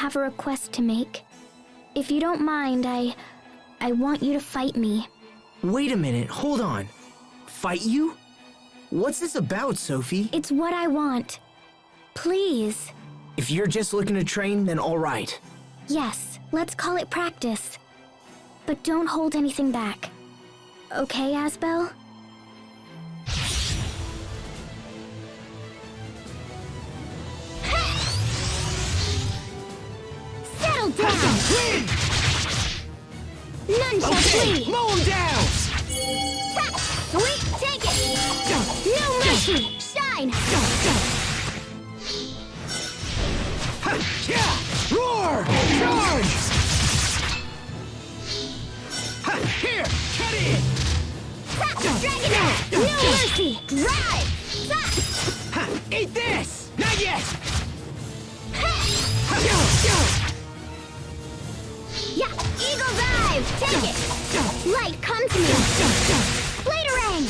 have a request to make. If you don't mind, I want you to fight me. Wait a minute, hold on. Fight you? What's this about, Sophie? It's what I want. Please. If you're just looking to train, then all right. Yes, let's call it practice. But don't hold anything back. Okay, Asbel? Settle down! None shall flee! Mow him down! Sweet, take it! No mercy! Shine! Yeah! Roar! Charge! Here! Cut it! Dragon Knight! No mercy! Drive! Eat this! Not yet! Yeah! Eagle Dive! Take it! Light, come to me! Bladerang!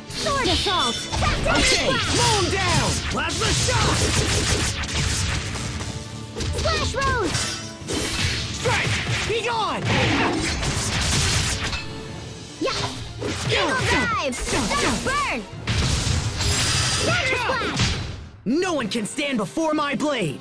Sword Assault! Okay! Mow him down! Plasma Shock! Flash Rose! Strike! Be gone! Yeah! Eagle Dive! Thunder Burn! Thunder Splash! No one can stand before my blade!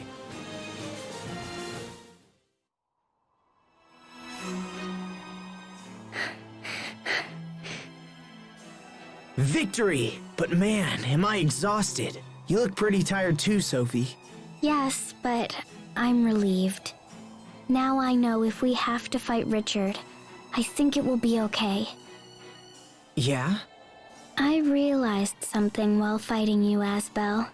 Victory! But man, am I exhausted. You look pretty tired too, Sophie. Yes, but I'm relieved. Now I know if we have to fight Richard, I think it will be okay. Yeah? I realized something while fighting you, Asbel.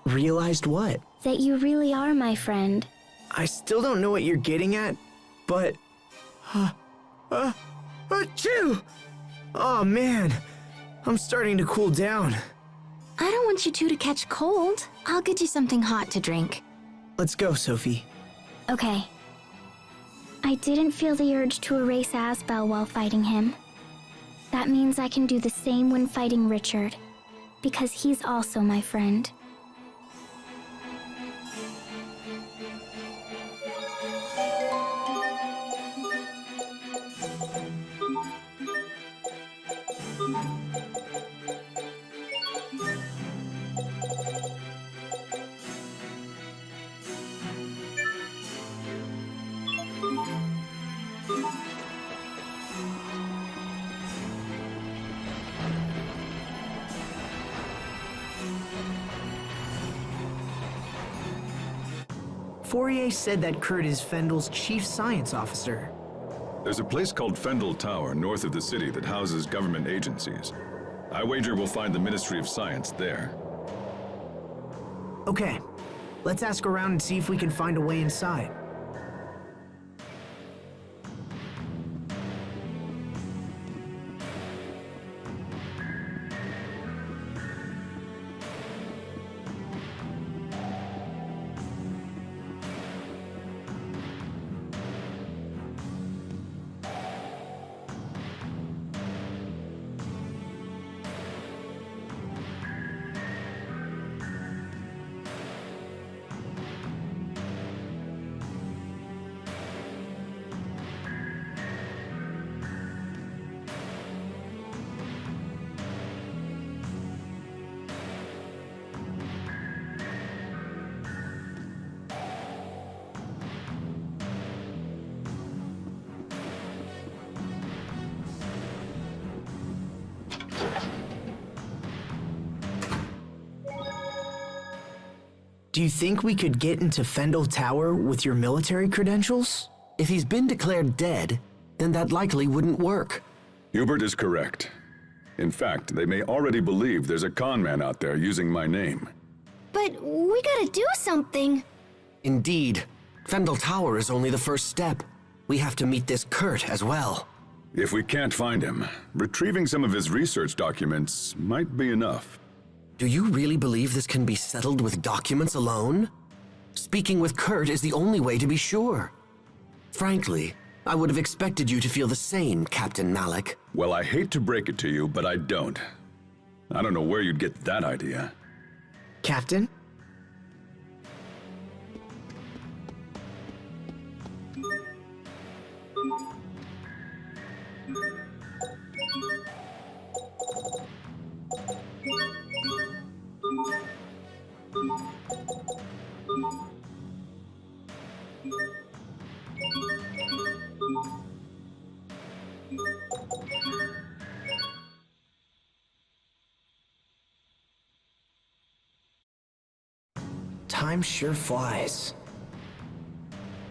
Realized what? That you really are my friend. I still don't know what you're getting at, but... Achoo! Oh man, I'm starting to cool down. I don't want you two to catch cold. I'll get you something hot to drink. Let's go, Sophie. Okay. I didn't feel the urge to erase Asbel while fighting him. That means I can do the same when fighting Richard, because he's also my friend. Fourier said that Kurt is Fendel's chief science officer. There's a place called Fendel Tower north of the city that houses government agencies. I wager we'll find the Ministry of Science there. Okay, let's ask around and see if we can find a way inside. Do you think we could get into Fendel Tower with your military credentials? If he's been declared dead, then that likely wouldn't work. Hubert is correct. In fact, they may already believe there's a con man out there using my name. But we gotta do something. Indeed. Fendel Tower is only the first step. We have to meet this Kurt as well. If we can't find him, retrieving some of his research documents might be enough. Do you really believe this can be settled with documents alone? Speaking with Kurt is the only way to be sure. Frankly, I would have expected you to feel the same, Captain Malik. Well, I hate to break it to you, but I don't. I don't know where you'd get that idea. Captain? Time sure flies.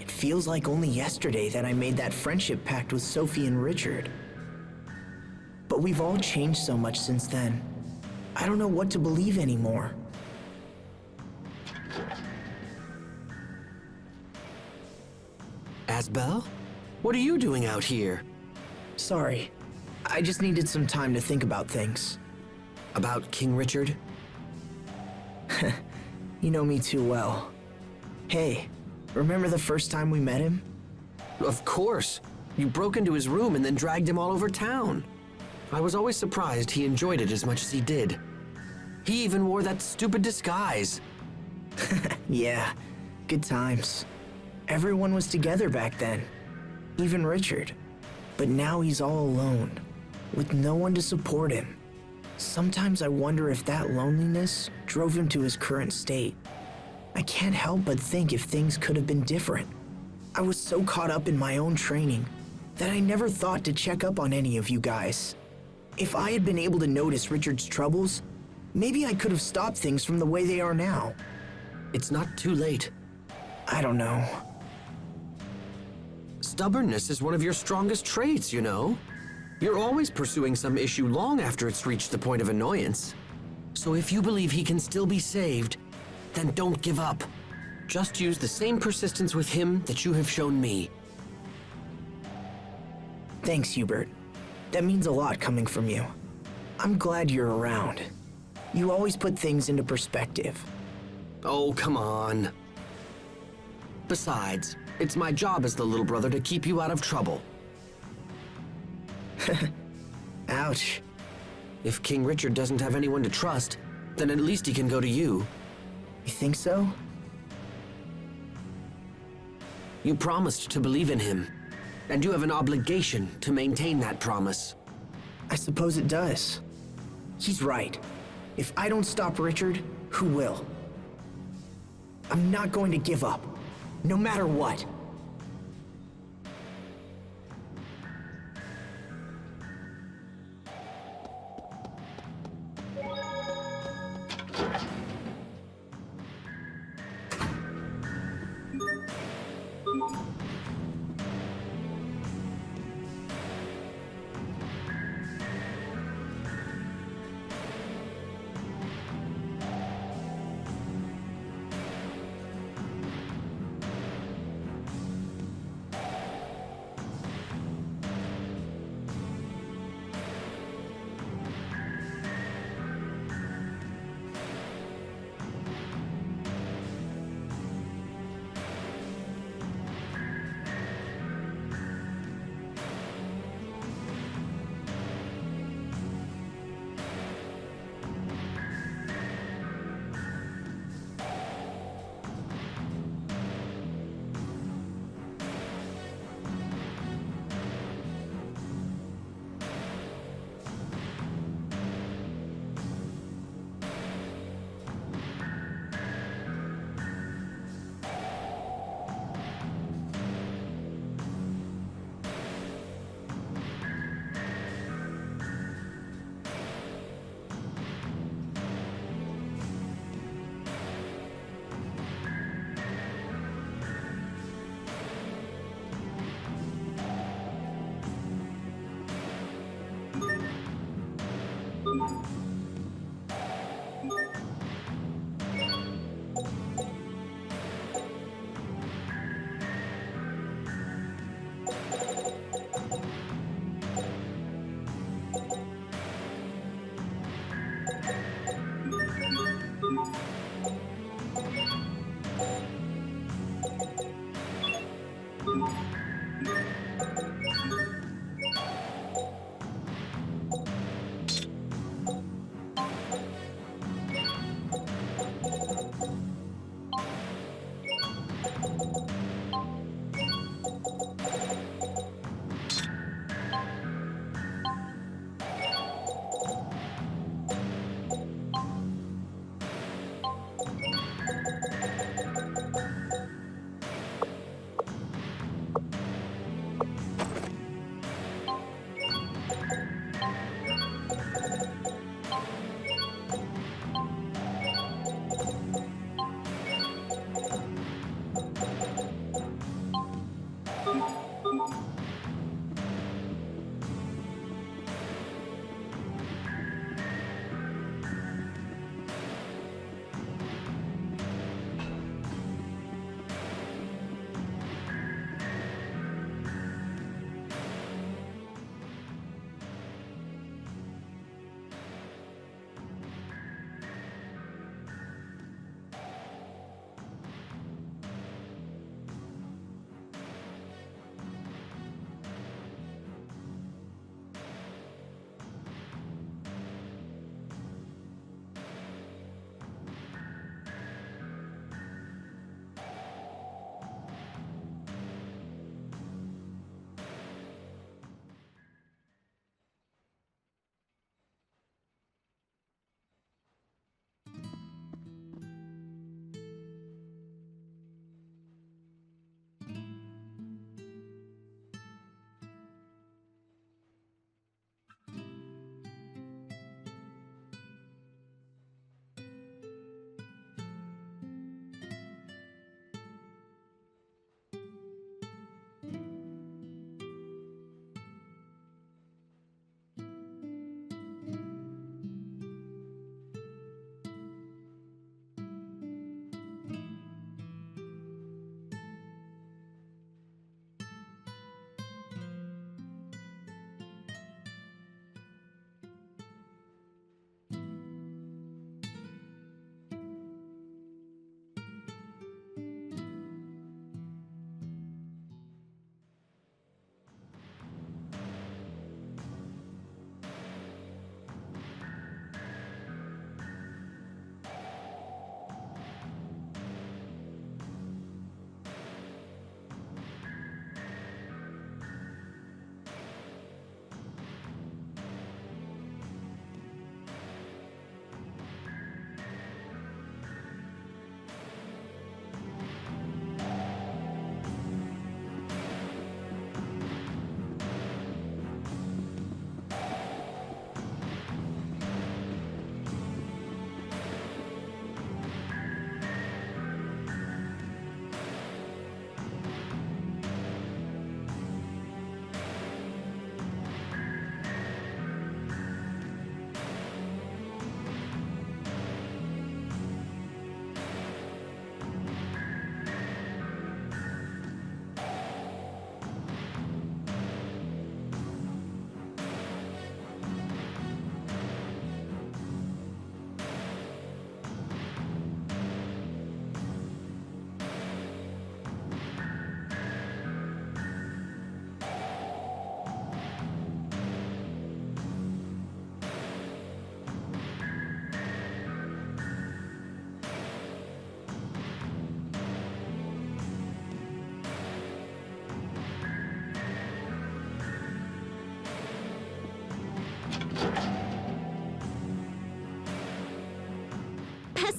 It feels like only yesterday that I made that friendship pact with Sophie and Richard. But we've all changed so much since then. I don't know what to believe anymore. Asbel? What are you doing out here? Sorry. I just needed some time to think about things. About King Richard? You know me too well. Hey, remember the first time we met him? Of course. You broke into his room and then dragged him all over town. I was always surprised he enjoyed it as much as he did. He even wore that stupid disguise. Yeah, good times. Everyone was together back then. Even Richard. But now he's all alone, with no one to support him. Sometimes I wonder if that loneliness drove him to his current state. I can't help but think if things could have been different. I was so caught up in my own training that I never thought to check up on any of you guys. If I had been able to notice Richard's troubles, maybe I could have stopped things from the way they are now. It's not too late. I don't know. Stubbornness is one of your strongest traits, you know. You're always pursuing some issue long after it's reached the point of annoyance. So if you believe he can still be saved, then don't give up. Just use the same persistence with him that you have shown me. Thanks, Hubert. That means a lot coming from you. I'm glad you're around. You always put things into perspective. Oh, come on. Besides, it's my job as the little brother to keep you out of trouble. Ouch. If King Richard doesn't have anyone to trust, then at least he can go to you. You think so? You promised to believe in him, and you have an obligation to maintain that promise. I suppose it does. He's right. If I don't stop Richard, who will? I'm not going to give up, no matter what.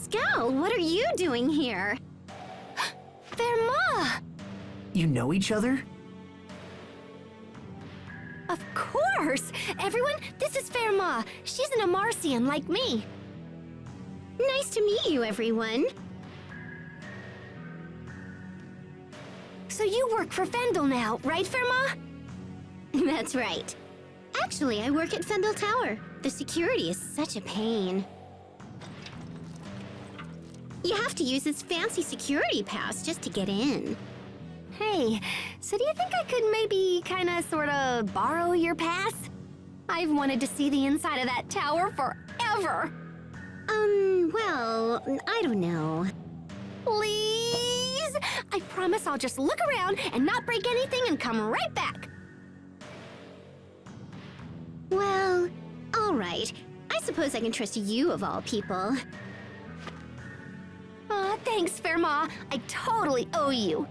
Scowl, what are you doing here? Verma! You know each other? Of course! Everyone, this is Verma. She's an Amarcian like me. Nice to meet you, everyone. So you work for Fendel now, right, Verma? That's right. Actually, I work at Fendel Tower. The security is such a pain. You have to use this fancy security pass just to get in. Hey, so do you think I could maybe kinda sorta borrow your pass? I've wanted to see the inside of that tower forever. Well, I don't know. Please? I promise I'll just look around and not break anything and come right back. Well, all right. I suppose I can trust you of all people. Aw, thanks, Verma. I totally owe you.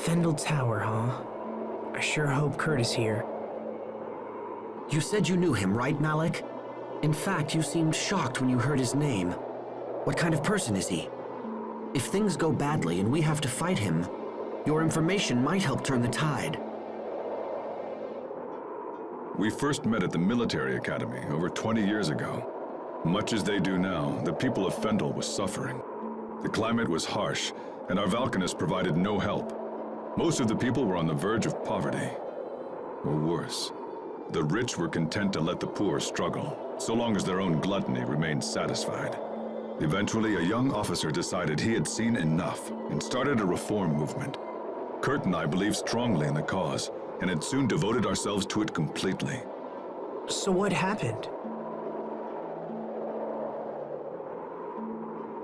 Fendel Tower, huh? I sure hope Kurt is here. You said you knew him, right, Malik? In fact, you seemed shocked when you heard his name. What kind of person is he? If things go badly and we have to fight him, your information might help turn the tide. We first met at the military academy over 20 years ago. Much as they do now, the people of Fendel was suffering. The climate was harsh, and our Valkanists provided no help. Most of the people were on the verge of poverty. Or worse, the rich were content to let the poor struggle, so long as their own gluttony remained satisfied. Eventually, a young officer decided he had seen enough and started a reform movement. Kurt and I believed strongly in the cause, and had soon devoted ourselves to it completely. So what happened?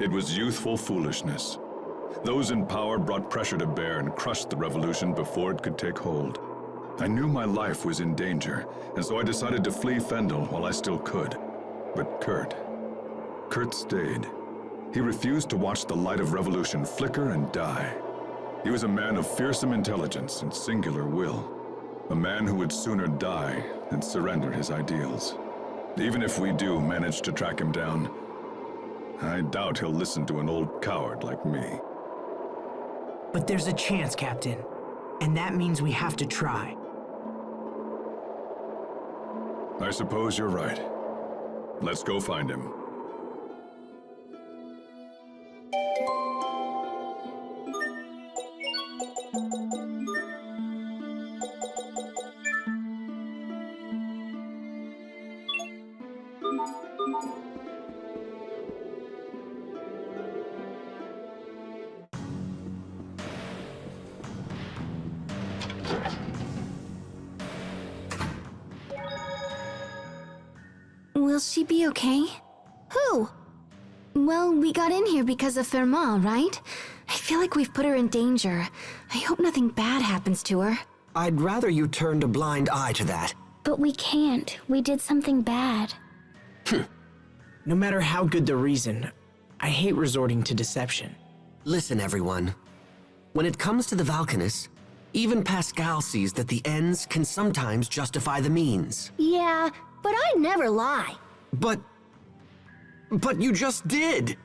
It was youthful foolishness. Those in power brought pressure to bear and crushed the revolution before it could take hold. I knew my life was in danger, and so I decided to flee Fendel while I still could. But Kurt stayed. He refused to watch the light of revolution flicker and die. He was a man of fearsome intelligence and singular will. A man who would sooner die than surrender his ideals. Even if we do manage to track him down, I doubt he'll listen to an old coward like me. But there's a chance, Captain. And that means we have to try. I suppose you're right. Let's go find him. Will she be okay? Who? Well, we got in here because of Fermat, right? I feel like we've put her in danger. I hope nothing bad happens to her. I'd rather you turned a blind eye to that. But we can't. We did something bad. No matter how good the reason, I hate resorting to deception. Listen, everyone. When it comes to the Valkanists, even Pascal sees that the ends can sometimes justify the means. Yeah, but I'd never lie. But you just did!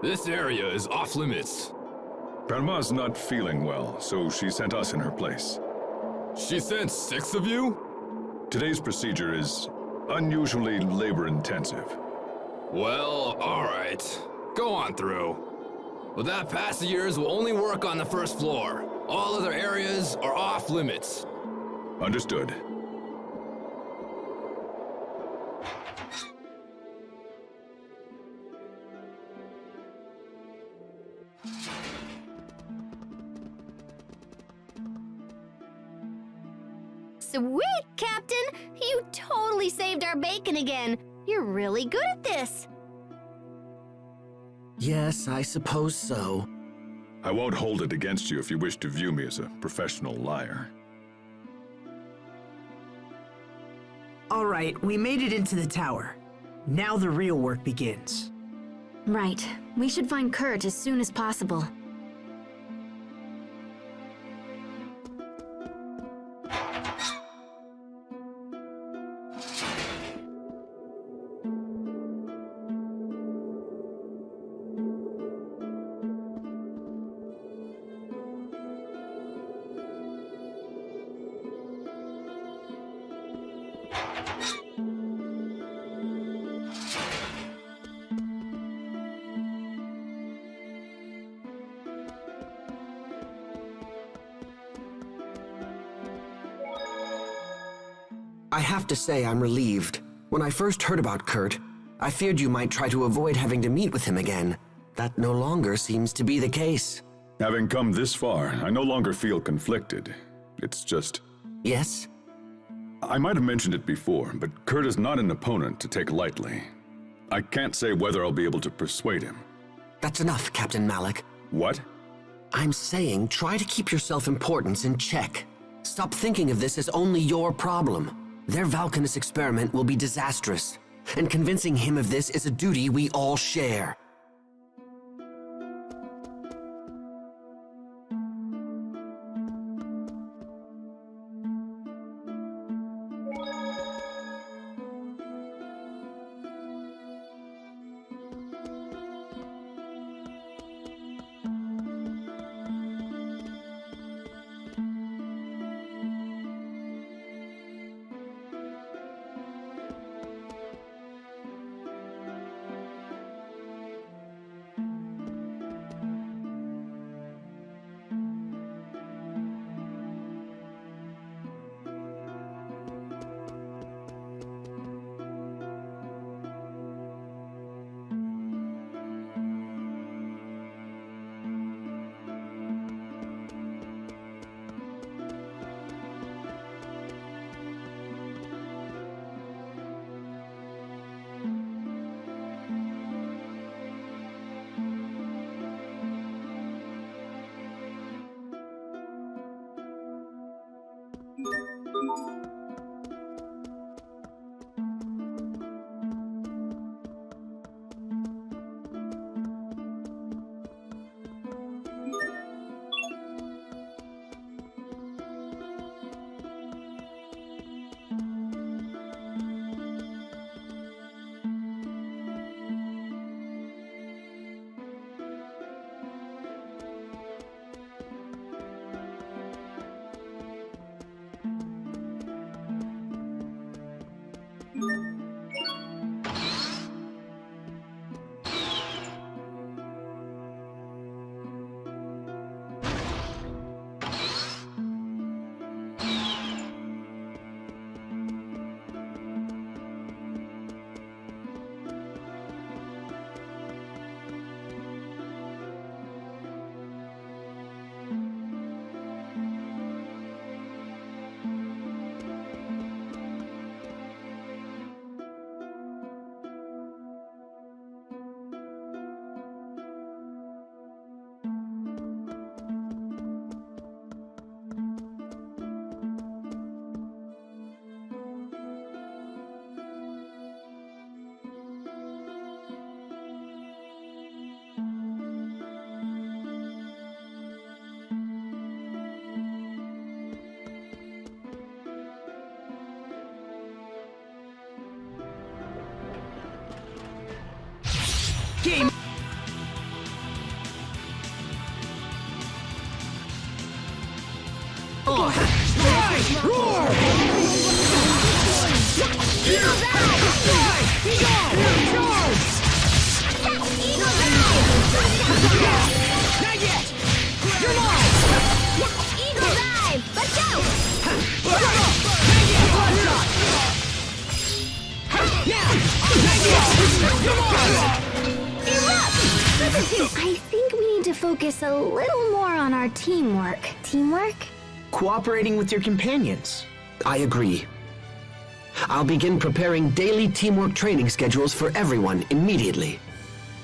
This area is off limits. Fermat's not feeling well, so she sent us in her place. She sent 6 of you? Today's procedure is unusually labor-intensive. Well, alright. Go on through. But that pass of yours will only work on the first floor. All other areas are off limits. Understood. Sweet, Captain! You totally saved our bacon again. You're really good at this. Yes, I suppose so. I won't hold it against you if you wish to view me as a professional liar. All right, we made it into the tower. Now the real work begins. Right. We should find Kurt as soon as possible. I have to say I'm relieved. When I first heard about Kurt, I feared you might try to avoid having to meet with him again. That no longer seems to be the case. Having come this far, I no longer feel conflicted. It's just... Yes? I might have mentioned it before, but Kurt is not an opponent to take lightly. I can't say whether I'll be able to persuade him. That's enough, Captain Malik. What? I'm saying try to keep your self-importance in check. Stop thinking of this as only your problem. Their Valkanus experiment will be disastrous, and convincing him of this is a duty we all share. Game! On! Strike! Roar! Eagle dive! Eagle dive! Not yet! You're mine! Eagle dive! Let's go! Not yet! Blood shot! Now! Not yet! Come on! I think we need to focus a little more on our teamwork. Teamwork? Cooperating with your companions. I agree. I'll begin preparing daily teamwork training schedules for everyone immediately.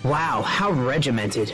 Wow, how regimented.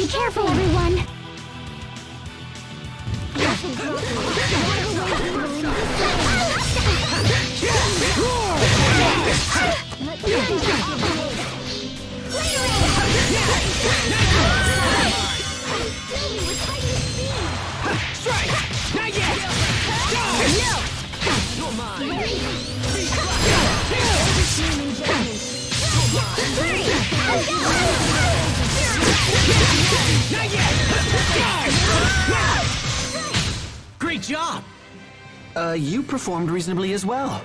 Be careful, everyone! Strike! Not yet! Not yet! Great job! You performed reasonably as well.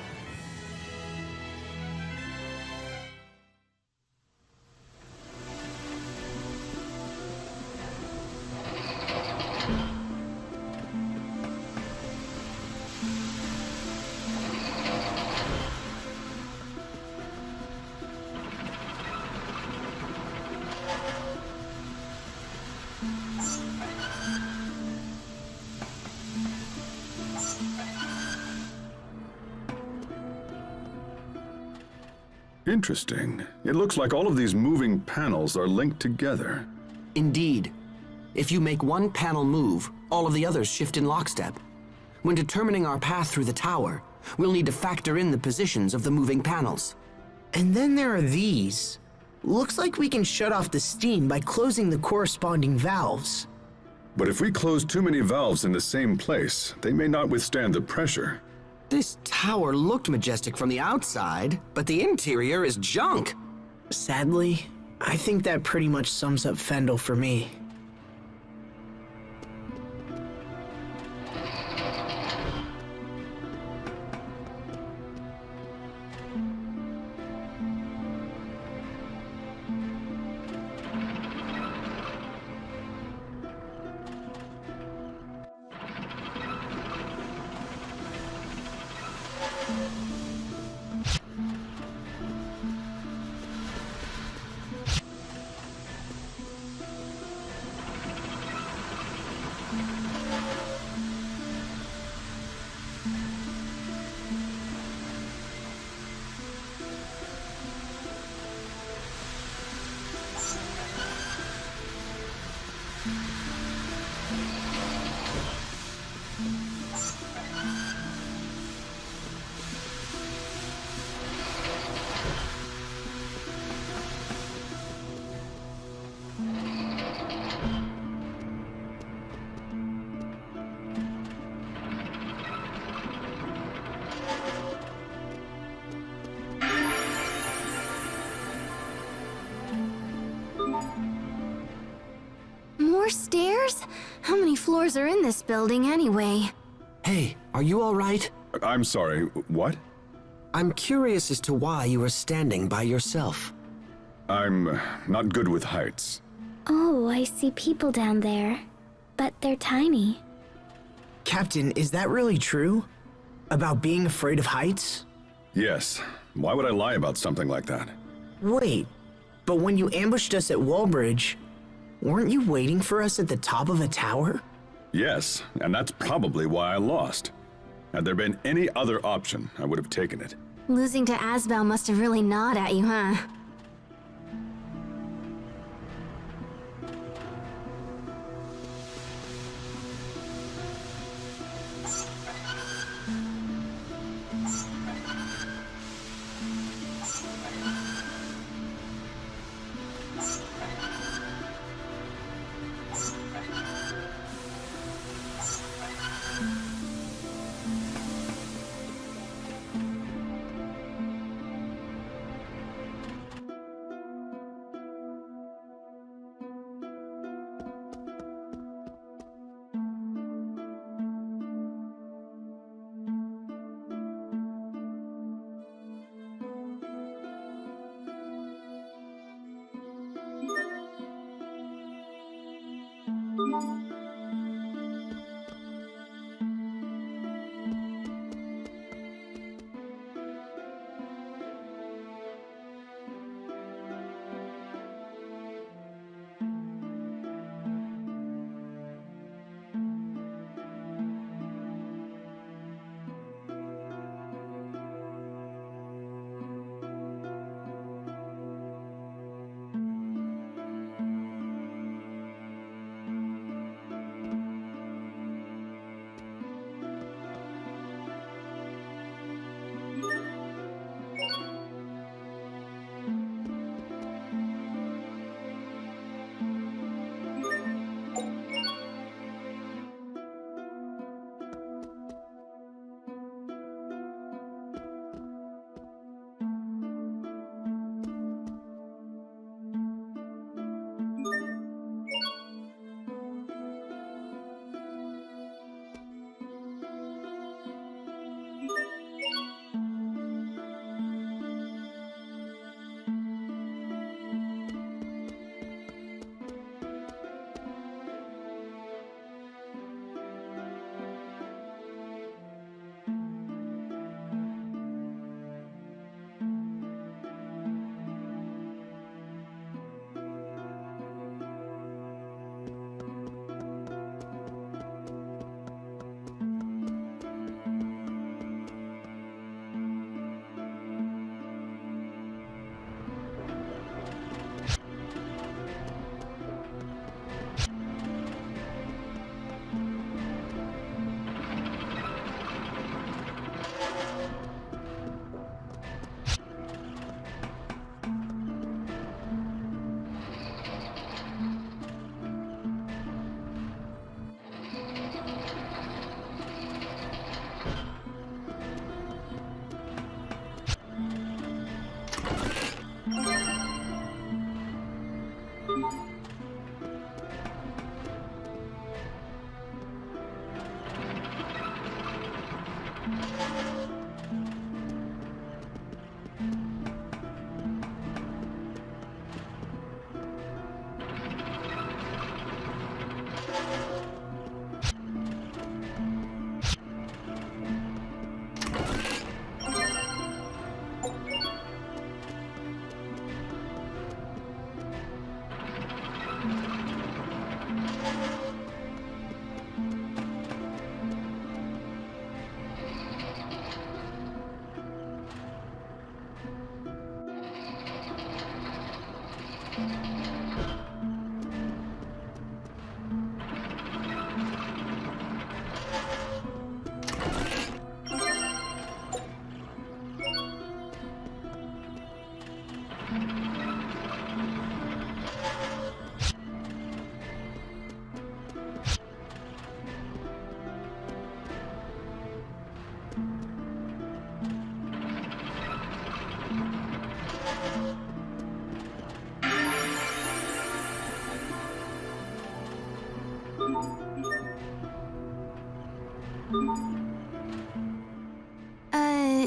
Interesting. It looks like all of these moving panels are linked together. Indeed. If you make one panel move, all of the others shift in lockstep. When determining our path through the tower, we'll need to factor in the positions of the moving panels. And then there are these. Looks like we can shut off the steam by closing the corresponding valves. But if we close too many valves in the same place, they may not withstand the pressure. This tower looked majestic from the outside, but the interior is junk. Sadly, I think that pretty much sums up Fendel for me. More stairs? How many floors are in this building anyway? Hey, are you all right? I'm sorry, what? I'm curious as to why you are standing by yourself. I'm not good with heights. Oh, I see people down there. But they're tiny. Captain, is that really true? About being afraid of heights? Yes. Why would I lie about something like that? Wait, but when you ambushed us at Wallbridge, weren't you waiting for us at the top of a tower? Yes, and that's probably why I lost. Had there been any other option, I would have taken it. Losing to Asbel must have really gnawed at you, huh?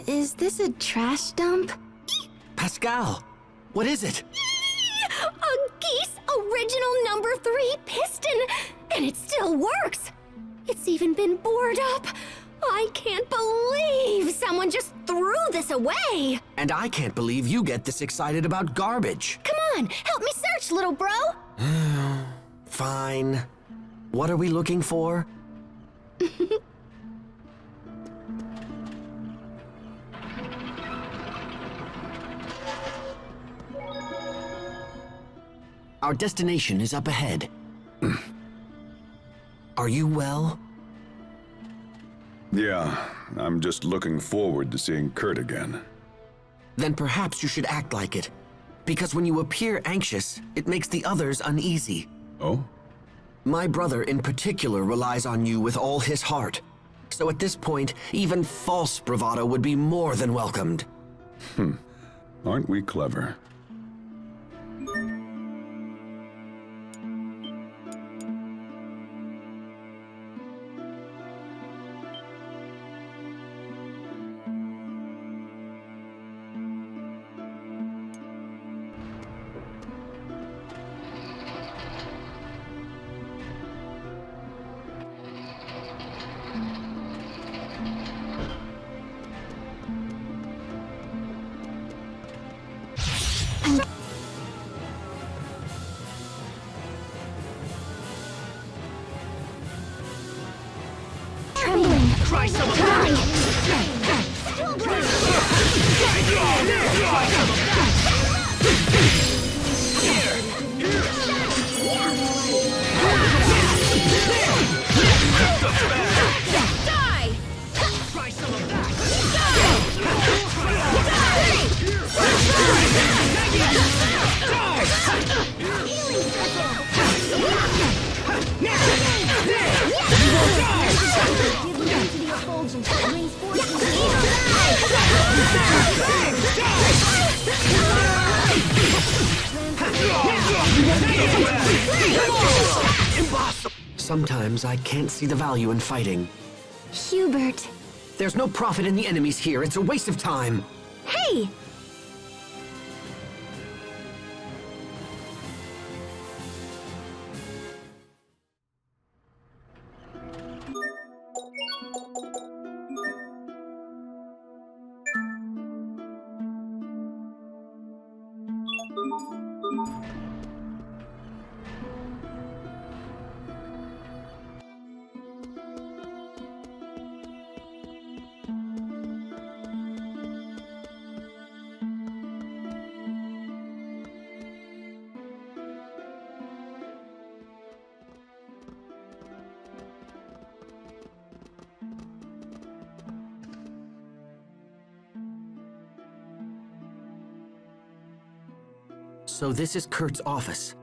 Is this a trash dump? Pascal, what is it? A Geese original #3 piston! And it still works! It's even been bored up! I can't believe someone just threw this away! And I can't believe you get this excited about garbage. Come on, help me search, little bro! Fine. What are we looking for? Our destination is up ahead. Are you well? Yeah, I'm just looking forward to seeing Kurt again. Then perhaps you should act like it. Because when you appear anxious, it makes the others uneasy. Oh? My brother in particular relies on you with all his heart. So at this point, even false bravado would be more than welcomed. Aren't we clever? Trembling. Try some of Sometimes I can't see the value in fighting. Hubert. There's no profit in the enemies here. It's a waste of time. Hey! So this is Kurt's office.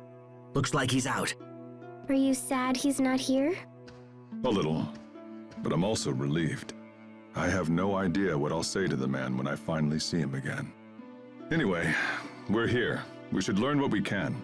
Looks like he's out. Are you sad he's not here? A little. But I'm also relieved. I have no idea what I'll say to the man when I finally see him again. Anyway, we're here. We should learn what we can.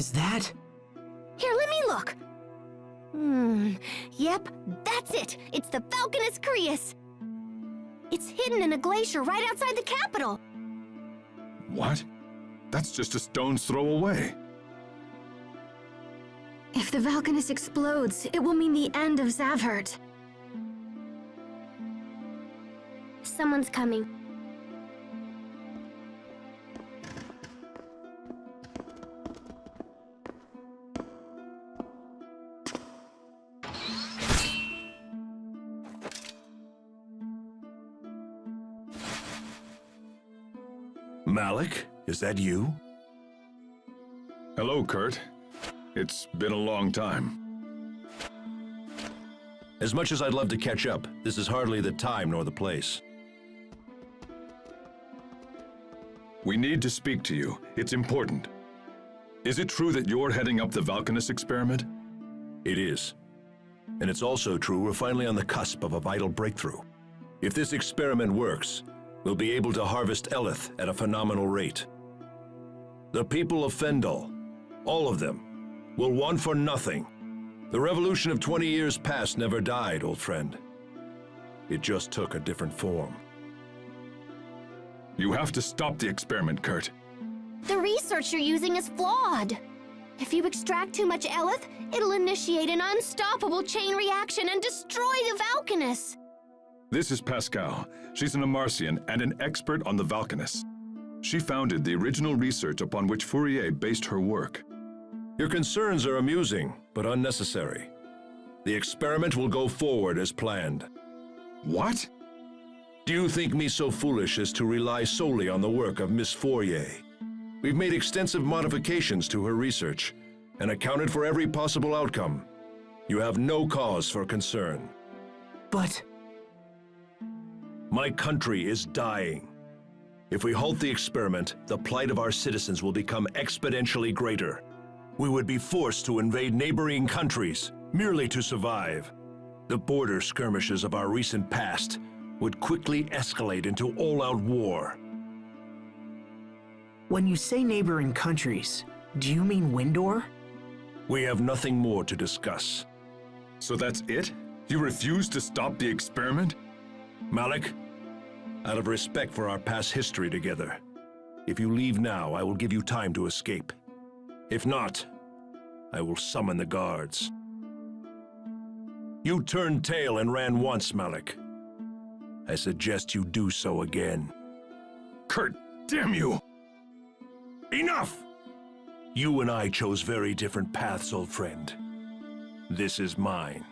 Is that... Here, let me look. Yep, that's it. It's the Falconus Crius. It's hidden in a glacier right outside the capital. What? That's just a stone's throw away. If the Falconus explodes, it will mean the end of Zavhert. Someone's coming. Malik, is that you? Hello, Kurt. It's been a long time. As much as I'd love to catch up, this is hardly the time nor the place. We need to speak to you. It's important. Is it true that you're heading up the Valkanus experiment? It is. And it's also true we're finally on the cusp of a vital breakthrough. If this experiment works, we'll be able to harvest Eleth at a phenomenal rate. The people of Fendel, all of them, will want for nothing. The revolution of 20 years past never died, old friend. It just took a different form. You have to stop the experiment, Kurt. The research you're using is flawed. If you extract too much Eleth, it'll initiate an unstoppable chain reaction and destroy the Valkanus. This is Pascal. She's an Amarcian and an expert on the Valkanus. She founded the original research upon which Fourier based her work. Your concerns are amusing, but unnecessary. The experiment will go forward as planned. What? Do you think me so foolish as to rely solely on the work of Miss Fourier? We've made extensive modifications to her research and accounted for every possible outcome. You have no cause for concern. But... My country is dying. If we halt the experiment, the plight of our citizens will become exponentially greater. We would be forced to invade neighboring countries, merely to survive. The border skirmishes of our recent past would quickly escalate into all-out war. when you say neighboring countries, do you mean Windor? We have nothing more to discuss. So that's it? You refuse to stop the experiment? Malik, out of respect for our past history together, if you leave now, I will give you time to escape. If not, I will summon the guards. You turned tail and ran once, Malik. I suggest you do so again. Kurt, damn you! Enough! You and I chose very different paths, old friend. This is mine.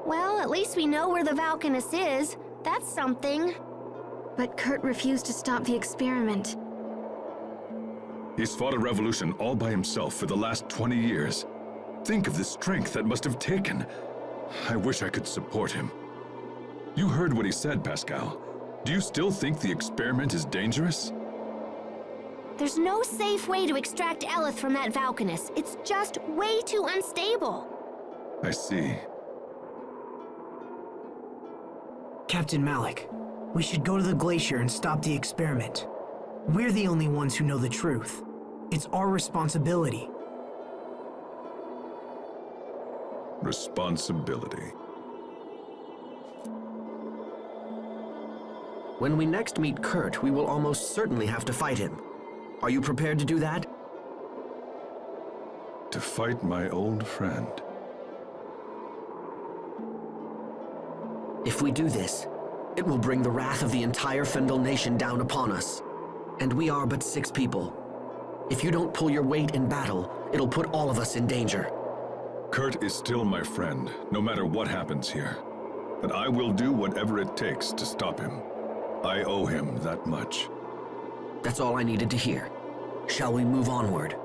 Well, at least we know where the Valkanus is. That's something. But Kurt refused to stop the experiment. He's fought a revolution all by himself for the last 20 years. Think of the strength that must have taken. I wish I could support him. You heard what he said, Pascal. Do you still think the experiment is dangerous? There's no safe way to extract Eleth from that Valkanus. It's just way too unstable. I see. Captain Malik, we should go to the glacier and stop the experiment. We're the only ones who know the truth. It's our responsibility. Responsibility. When we next meet Kurt, we will almost certainly have to fight him. Are you prepared to do that? To fight my old friend. If we do this, it will bring the wrath of the entire Fendel nation down upon us. And we are but 6 people. If you don't pull your weight in battle, it'll put all of us in danger. Kurt is still my friend, no matter what happens here. And I will do whatever it takes to stop him. I owe him that much. That's all I needed to hear. Shall we move onward?